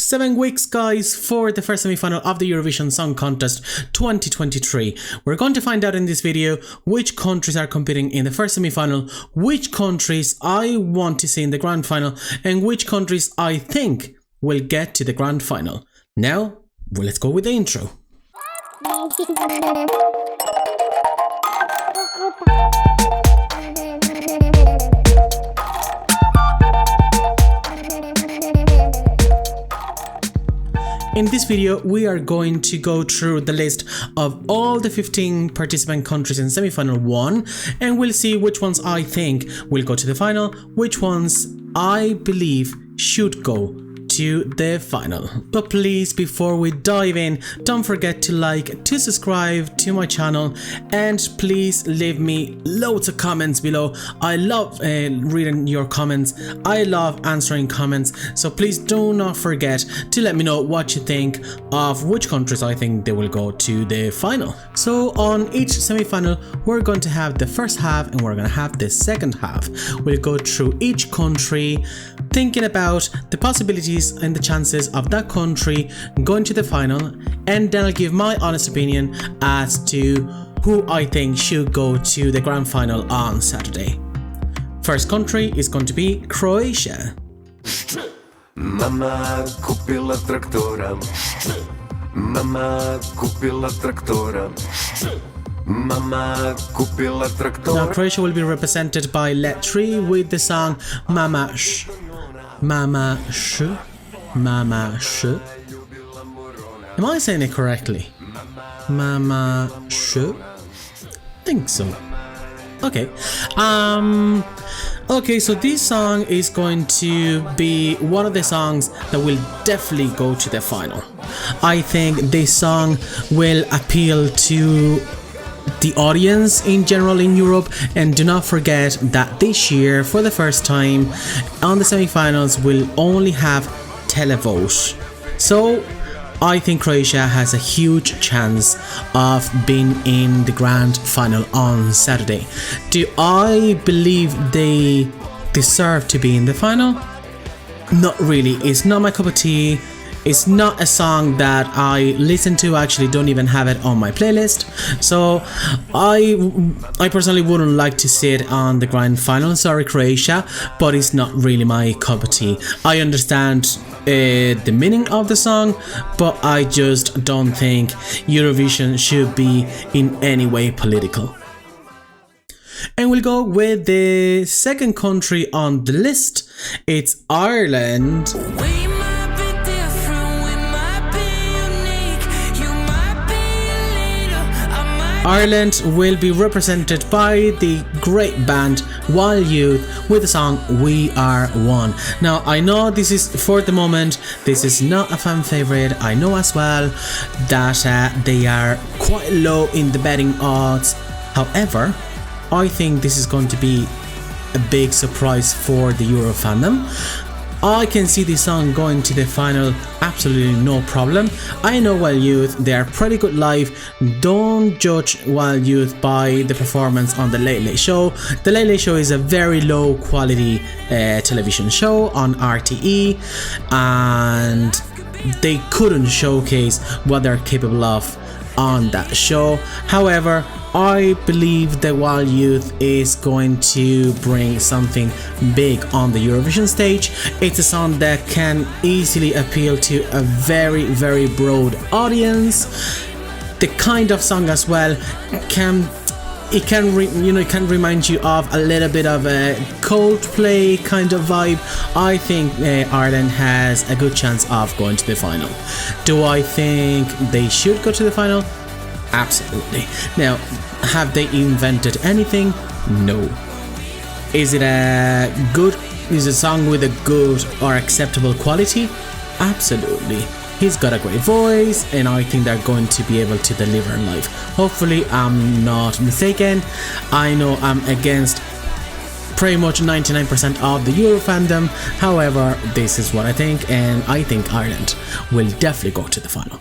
7 weeks, guys, for the first semi-final of the Eurovision Song Contest 2023. We're going to find out in this video which countries are competing in the first semi-final, which countries I want to see in the grand final, and which countries I think will get to the grand final. Now, well, let's go with the intro. In this video, we are going to go through the list of all the 15 participant countries in semi-final 1, and we'll see which ones I think will go to the final, which ones I believe should go to the final. But please, before we dive in, don't forget to like, to subscribe to my channel, and please leave me loads of comments below. I love reading your comments. I love answering comments, so please do not forget to let me know what you think of which countries I think they will go to the final. So on each semi-final, we're going to have the first half and we're going to have the second half. We'll go through each country, thinking about the possibilities and the chances of that country going to the final, and then I'll give my honest opinion as to who I think should go to the grand final on Saturday. First country is going to be Croatia. Mama kupila traktora. Mama kupila traktora. Mama kupila traktora. Now Croatia will be represented by Let 3 with the song Mama Sh. Mama Sh. Mama Sh. Am I saying it correctly? Mama Sh. Think so. Okay. Okay, so this song is going to be one of the songs that will definitely go to the final. I think this song will appeal to the audience in general in Europe, and do not forget that this year, for the first time on the semi-finals, we'll only have televote. So I think Croatia has a huge chance of being in the grand final on Saturday. Do I believe they deserve to be in the final? Not really. It's not my cup of tea. It's not a song that I listen to. I actually don't even have it on my playlist. So I personally wouldn't like to see it on the grand final. Sorry, Croatia, but it's not really my cup of tea. I understand the meaning of the song, but I just don't think Eurovision should be in any way political. And we'll go with the second country on the list. It's Ireland. Ireland will be represented by the great band Wild Youth with the song We Are One. Now, I know this is, for the moment, this is not a fan favorite. I know as well that they are quite low in the betting odds. However, I think this is going to be a big surprise for the Euro fandom. I can see this song going to the final absolutely no problem. I know Wild Youth, they are pretty good live. Don't judge Wild Youth by the performance on The Late Late Show. The Late Late Show is a very low quality television show on RTE, and they couldn't showcase what they're capable of on that show. However, I believe that Wild Youth is going to bring something big on the Eurovision stage. It's a song that can easily appeal to a very, very broad audience. The kind of song as well can remind you of a little bit of a Coldplay kind of vibe. I think Ireland has a good chance of going to the final. Do I think they should go to the final? Absolutely. Now, have they invented anything? No. Is it a song with a good or acceptable quality? Absolutely. He's got a great voice, and I think they're going to be able to deliver live. Hopefully, I'm not mistaken. I know I'm against pretty much 99% of the Euro fandom. However, this is what I think, and I think Ireland will definitely go to the final.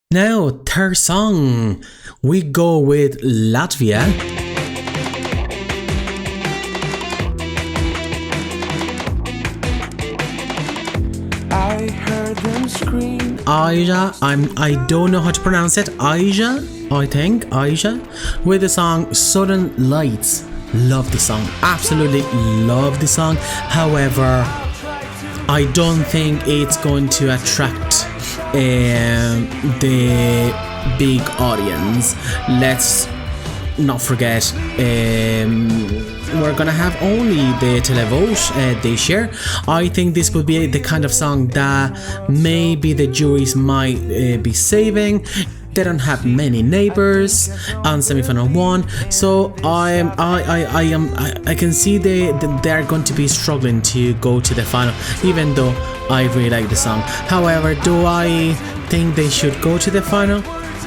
Now, third song, we go with Latvia. I heard Aja, I don't know how to pronounce it. Aja, I think Aja, with the song Southern Lights. Love the song, absolutely love the song. However, I don't think it's going to attract the big audience. Let's not forget, we're gonna have only the televote this year. I think this could be the kind of song that maybe the juries might be saving. They don't have many neighbors on semifinal 1, so I can see they're going to be struggling to go to the final, even though I really like the song. However, do I think they should go to the final?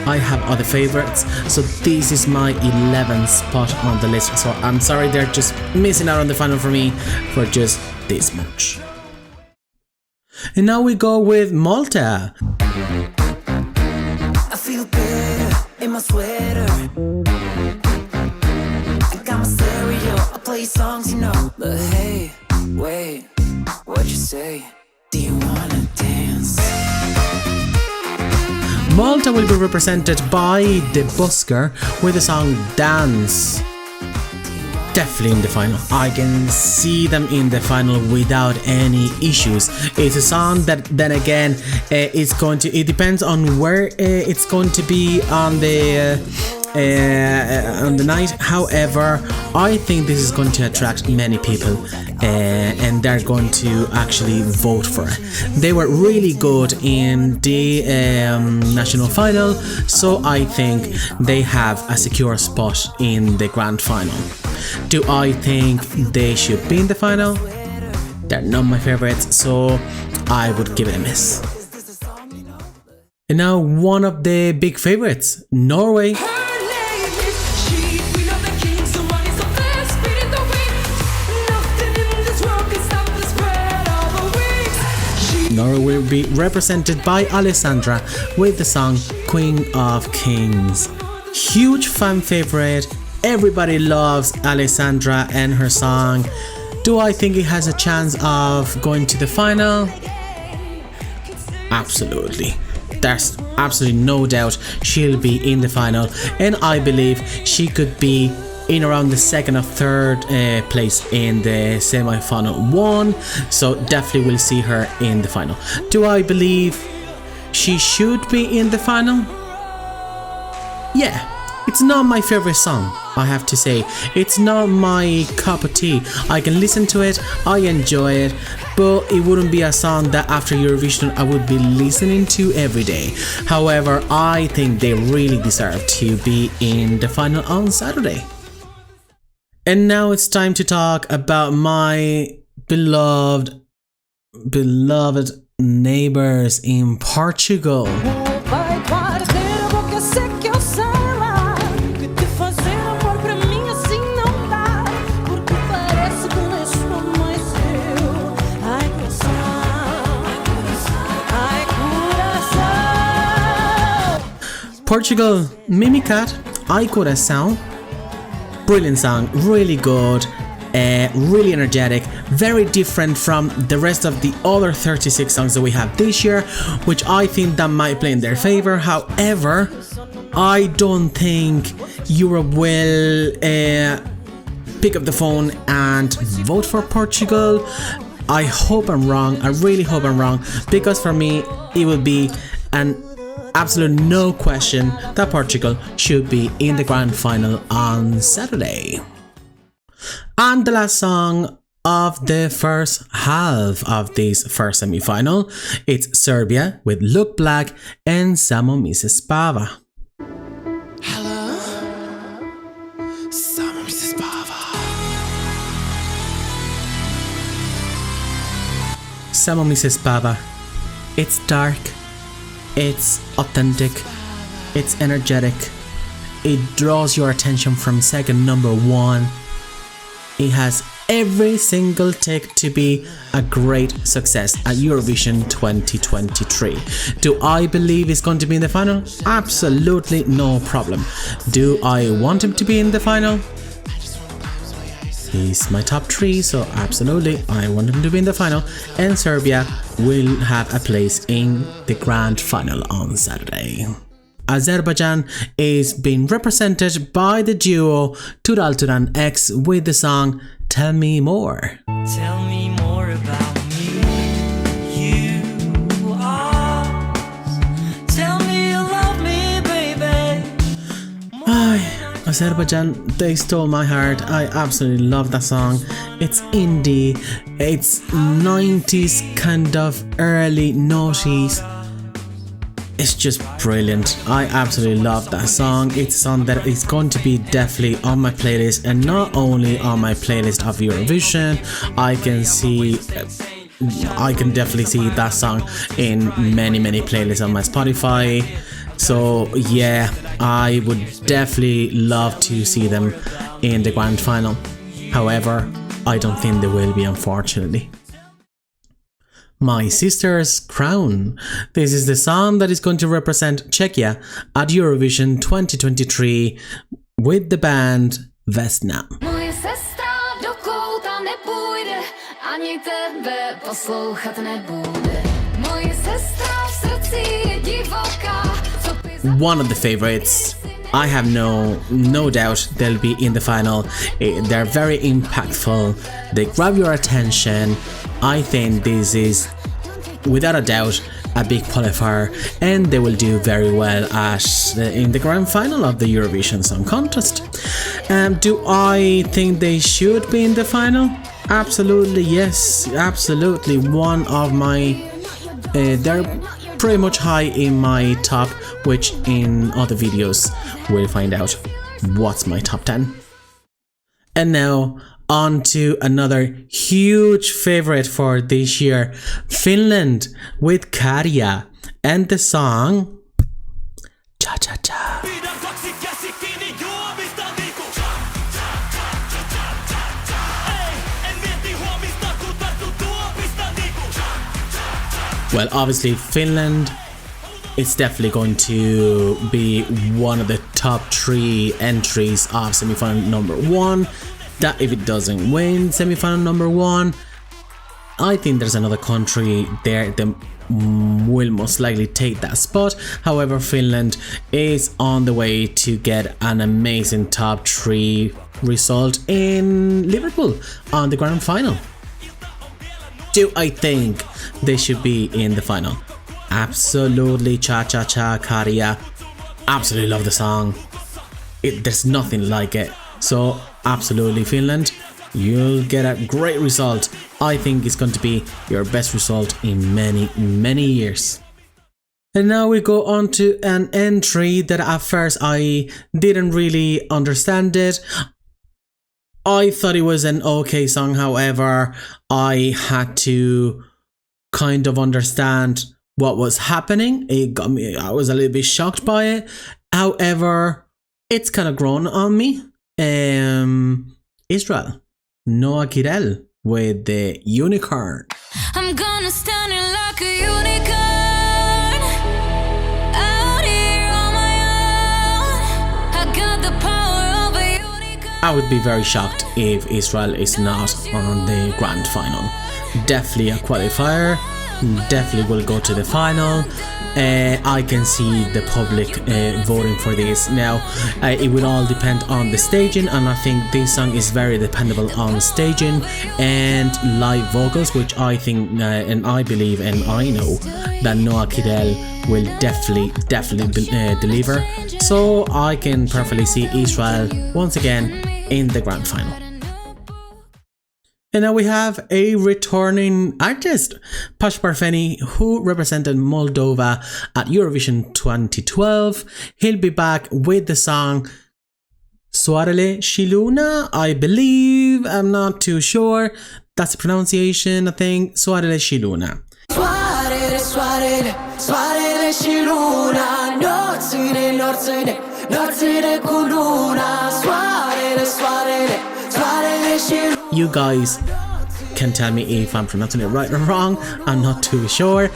I have other favorites, so this is my 11th spot on the list. So I'm sorry, they're just missing out on the final for me for just this much. And now we go with Malta. I feel better in my sweater. I got my stereo, I play songs, you know. But hey, wait, what you say? Do you wanna dance? Malta will be represented by the busker with the song Dance. Definitely in the final. I can see them in the final without any issues. It's a song that then again it depends on where it's going to be on the night. However, I think this is going to attract many people and they're going to actually vote for it. They were really good in the national final, so I think they have a secure spot in the grand final. Do I think they should be in the final? They're not my favorites, so I would give it a miss. And now one of the big favorites, Norway. Norway will be represented by Alessandra with the song Queen of Kings. Huge fan favorite. Everybody loves Alessandra and her song. Do I think it has a chance of going to the final? Absolutely. There's absolutely no doubt she'll be in the final, and I believe she could be in around the second or third place in the semi-final 1, so definitely we'll see her in the final. Do I believe she should be in the final? Yeah. It's not my favorite song, I have to say. It's not my cup of tea. I can listen to it, I enjoy it, but it wouldn't be a song that after Eurovision I would be listening to every day. However, I think they really deserve to be in the final on Saturday. And now it's time to talk about my beloved neighbors in Portugal. Portugal, Mimicat, Ai Coração. Brilliant song, really good, really energetic, very different from the rest of the other 36 songs that we have this year, which I think that might play in their favor. However, I don't think Europe will pick up the phone and vote for Portugal. I hope I'm wrong, I really hope I'm wrong, because for me it will be an absolute no question that Portugal should be in the grand final on Saturday. And the last song of the first half of this first semi-final, it's Serbia with Look Black and Samo mi se spava. Hello? Samo mi se spava. Samo mi se spava. It's dark. It's authentic, it's energetic, it draws your attention from second number 1. It has every single tick to be a great success at Eurovision 2023. Do I believe it's going to be in the final? Absolutely no problem. Do I want him to be in the final? He's my top 3, so absolutely I want him to be in the final, and Serbia will have a place in the grand final on Saturday. Azerbaijan is being represented by the duo Tural Turan X with the song Tell Me More. Tell me more about me. You are. Tell me you love me, baby. Azerbaijan, they stole my heart. I absolutely love that song. It's indie, it's 90s kind of early noughties. It's just brilliant. I absolutely love that song. It's a song that is going to be definitely on my playlist, and not only on my playlist of Eurovision. I can definitely see that song in many playlists on my Spotify. So yeah, I would definitely love to see them in the grand final. However, I don't think they will be, unfortunately. My Sister's Crown. This is the song that is going to represent Czechia at Eurovision 2023 with the band Vesna. Moje sestra do kouta nepůjde, ani tebe poslouchat nebude. Moje sestra v srdci je divoká. One of the favorites. I have no doubt they'll be in the final. They're very impactful. They grab your attention. I think this is, without a doubt, a big qualifier, and they will do very well in the grand final of the Eurovision Song Contest. Do I think they should be in the final? Absolutely, yes, absolutely. One of my, they're pretty much high in my top, which in other videos we'll find out what's my top 10. And now on to another huge favorite for this year, Finland with Karja and the song Cha Cha Cha. Well, obviously Finland, it's definitely going to be one of the top 3 entries of semi-final number 1. That if it doesn't win semi-final number 1, I think there's another country there that will most likely take that spot. However, Finland is on the way to get an amazing top 3 result in Liverpool on the grand final. Do I think they should be in the final? Absolutely. Cha Cha Cha Karja. Absolutely love the song. There's nothing like it. So absolutely, Finland, you'll get a great result. I think it's going to be your best result in many years. And now we go on to an entry that at first I didn't really understand it. I thought it was an okay song, however, I had to kind of understand what was happening. It got me, I was a little bit shocked by it. However, it's kind of grown on me. Israel, Noah Kirel with the Unicorn. I'm gonna stand here like a unicorn, out here on my own. I got the power of a unicorn. I would be very shocked if Israel is not on the grand final. Definitely a qualifier, definitely will go to the final. I can see the public voting for this. Now, it will all depend on the staging, and I think this song is very dependable on staging and live vocals, which I think and I believe and I know that Noah Kirel will definitely deliver. So I can perfectly see Israel once again in the grand final. And now we have a returning artist, Pash Parfeni, who represented Moldova at Eurovision 2012. He'll be back with the song Soarele și Luna, I believe. I'm not too sure. That's the pronunciation, I think. Soarele și Luna. Soarele, soarele, soarele și luna, nopțile, nopțile, nopțile cu luna. Soarele, soarele, soarele și luna. You guys can tell me if I'm pronouncing it right or wrong. I'm not too sure.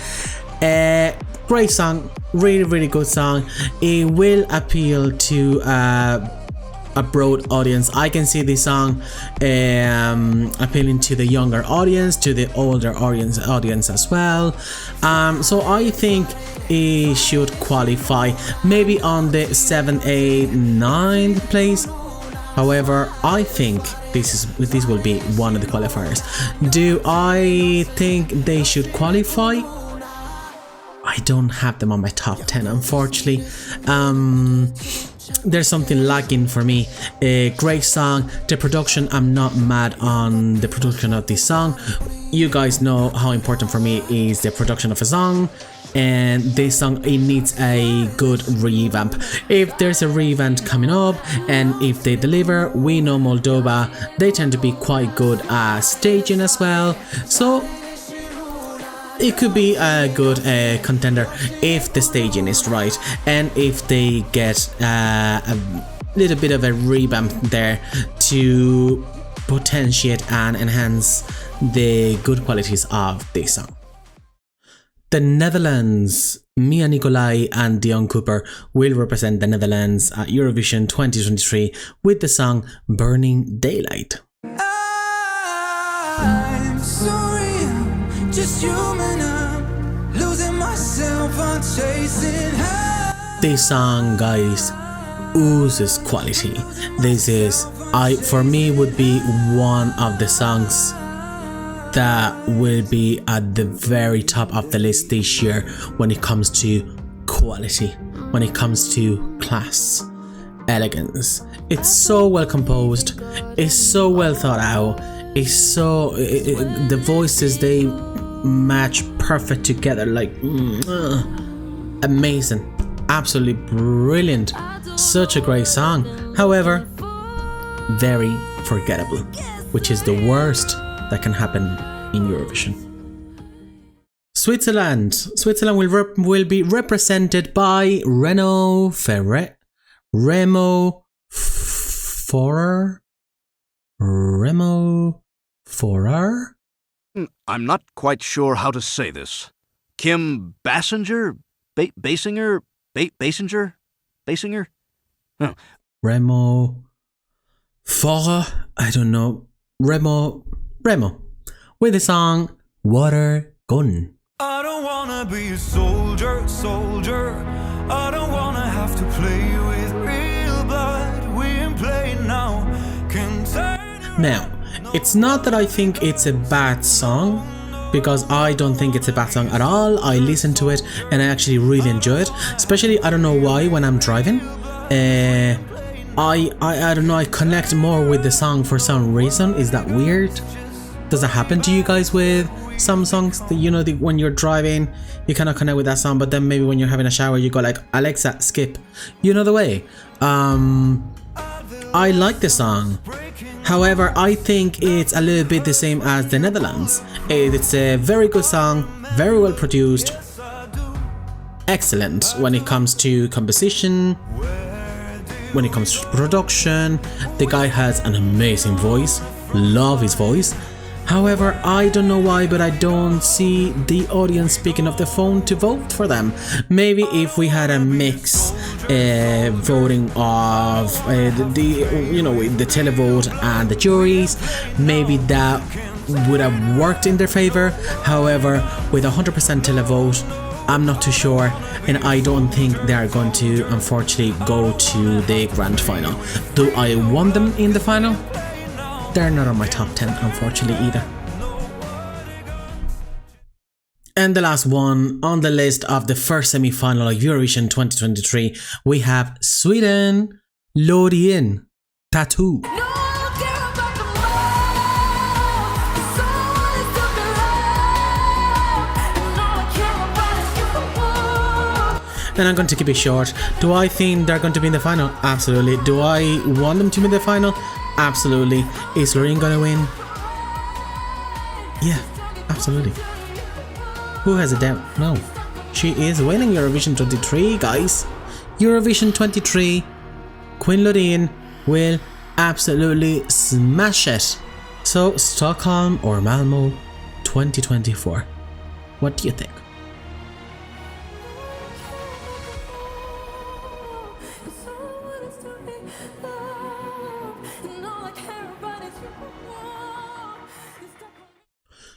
Great song, really good song. It will appeal to a broad audience. I can see this song appealing to the younger audience, to the older audience as well. So I think it should qualify maybe on the 7th, 8th, 9th place. However, I think this will be one of the qualifiers. Do I think they should qualify? I don't have them on my top 10, unfortunately. There's something lacking for me. A great song, the production, I'm not mad on the production of this song. You guys know how important for me is the production of a song, and this song, it needs a good revamp. If there's a revamp coming up and if they deliver, we know Moldova, they tend to be quite good at staging as well, so it could be a good contender if the staging is right and if they get a little bit of a revamp there to potentiate and enhance the good qualities of this song. The Netherlands, Mia Nicolai and Dion Cooper will represent the Netherlands at Eurovision 2023 with the song Burning Daylight. I'm sorry, I'm just human, I'm losing myself, I'm chasing high. This song, guys, oozes quality. This is, for me, would be one of the songs that will be at the very top of the list this year when it comes to quality, when it comes to class, elegance. It's so well composed, it's so well thought out, it's so the voices, they match perfect together, like amazing, absolutely brilliant, such a great song. However, very forgettable, which is the worst that can happen in Eurovision. Switzerland will be represented by Remo Forer. I'm not quite sure how to say this. Kim Basinger? Basinger? Oh. Remo Forer? I don't know. Remo. With the song Water Gun. I don't wanna be a soldier. I don't wanna have to play with real blood. We ain't playing now. Now, it's not that I think it's a bad song, because I don't think it's a bad song at all. I listen to it and I actually really enjoy it. Especially, I don't know why, when I'm driving. I don't know, I connect more with the song for some reason. Is that weird? Does that happen to you guys with some songs that, you know, when you're driving, you cannot connect with that song, but then maybe when you're having a shower, you go like, Alexa, skip. You know the way. I like the song. However, I think it's a little bit the same as the Netherlands. It's a very good song, very well produced, excellent when it comes to composition, when it comes to production. The guy has an amazing voice, love his voice. However, I don't know why, but I don't see the audience picking up the phone to vote for them. Maybe if we had a mix voting of the televote and the juries, maybe that would have worked in their favor. However, with 100% televote, I'm not too sure, and I don't think they are going to, unfortunately, go to the grand final. Do I want them in the final? They're not on my top 10, unfortunately, either. And the last one on the list of the first semi-final of Eurovision 2023, we have Sweden, Loreen, Tattoo. And I'm going to keep it short. Do I think they're going to be in the final? Absolutely. Do I want them to be in the final? Absolutely. Is Loreen gonna win? Yeah, absolutely. Who has a doubt? No. She is winning Eurovision 23, guys. Eurovision 23, Queen Loreen will absolutely smash it. So, Stockholm or Malmo 2024. What do you think?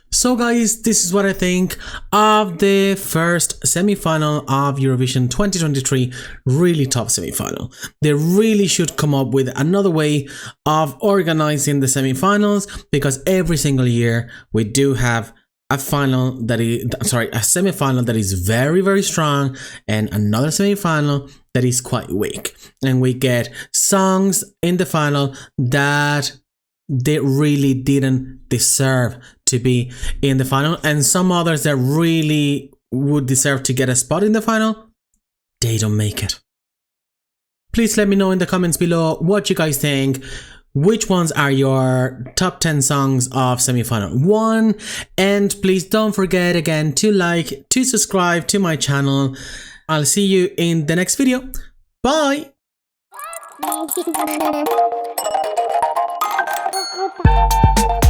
So guys, this is what I think of the first semi-final of Eurovision 2023, really top semi-final. They really should come up with another way of organizing the semi-finals, because every single year we do have a final that is, a semi-final that is very, very strong and another semi-final that is quite weak. And we get songs in the final that they really didn't deserve to be in the final, and some others that really would deserve to get a spot in the final, they don't make it. Please let me know in the comments below what you guys think. Which ones are your top 10 songs of semi-final 1? And please don't forget again to like, to subscribe to my channel. I'll see you in the next video. Bye! Bye.